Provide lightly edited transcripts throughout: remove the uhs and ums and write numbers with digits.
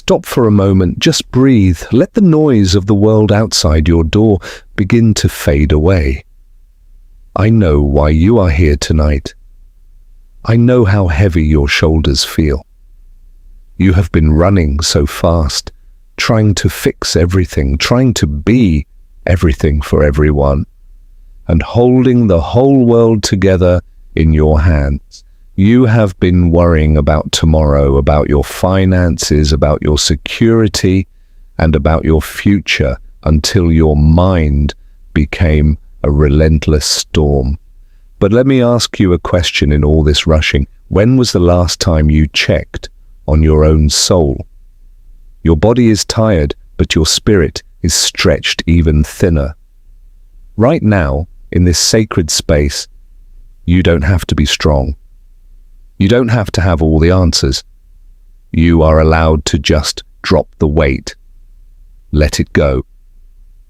Stop for a moment, just breathe. Let the noise of the world outside your door begin to fade away. I know why you are here tonight. I know how heavy your shoulders feel. You have been running so fast, trying to fix everything, trying to be everything for everyone, and holding the whole world together in your hands. You have been worrying about tomorrow, about your finances, about your security, and about your future until your mind became a relentless storm. But let me ask you a question in all this rushing. When was the last time you checked on your own soul? Your body is tired, but your spirit is stretched even thinner. Right now, in this sacred space, you don't have to be strong. You don't have to have all the answers. You are allowed to just drop the weight. Let it go.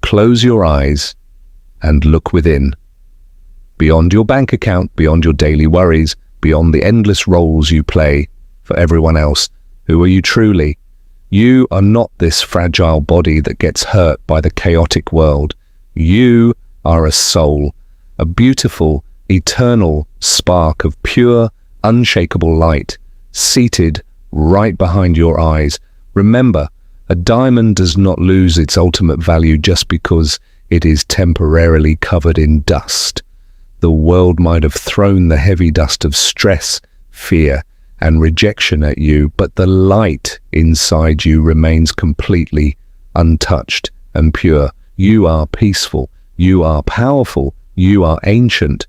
Close your eyes and look within. Beyond your bank account, beyond your daily worries, beyond the endless roles you play for everyone else, who are you truly? You are not this fragile body that gets hurt by the chaotic world. You are a soul, a beautiful, eternal spark of pure, unshakable light, seated right behind your eyes. Remember, a diamond does not lose its ultimate value just because it is temporarily covered in dust. The world might have thrown the heavy dust of stress, fear, and rejection at you, but the light inside you remains completely untouched and pure. You are peaceful. You are powerful. You are ancient.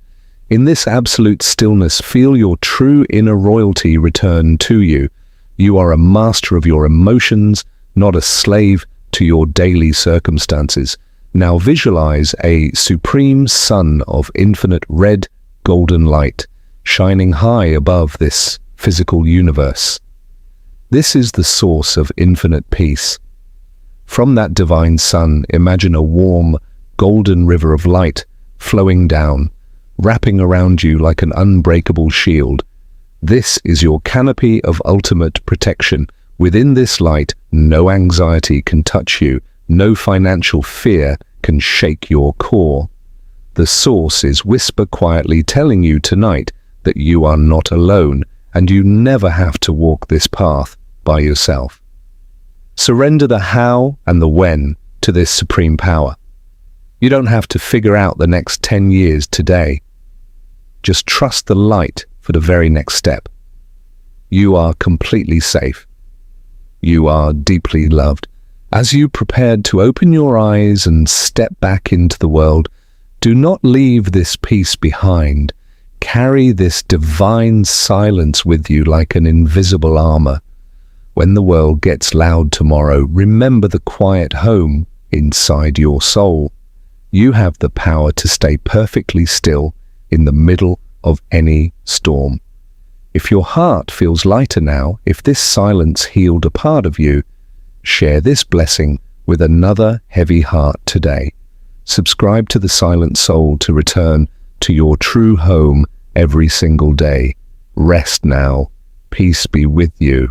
In this absolute stillness, feel your true inner royalty return to you. You are a master of your emotions, not a slave to your daily circumstances. Now visualize a supreme sun of infinite red, golden light, shining high above this physical universe. This is the source of infinite peace. From that divine sun, imagine a warm, golden river of light flowing down, wrapping around you like an unbreakable shield. This is your canopy of ultimate protection. Within this light, no anxiety can touch you, no financial fear can shake your core. The source is whisper quietly telling you tonight that you are not alone, and you never have to walk this path by yourself. Surrender the how and the when to this supreme power. You don't have to figure out the next 10 years today. Just trust the light for the very next step. You are completely safe. You are deeply loved. As you prepared to open your eyes and step back into the world, do not leave this peace behind. Carry this divine silence with you like an invisible armor. When the world gets loud tomorrow, remember the quiet home inside your soul. You have the power to stay perfectly still in the middle of any storm. If your heart feels lighter now, if this silence healed a part of you, share this blessing with another heavy heart today. Subscribe to The Silent Soul to return to your true home every single day. Rest now. Peace be with you.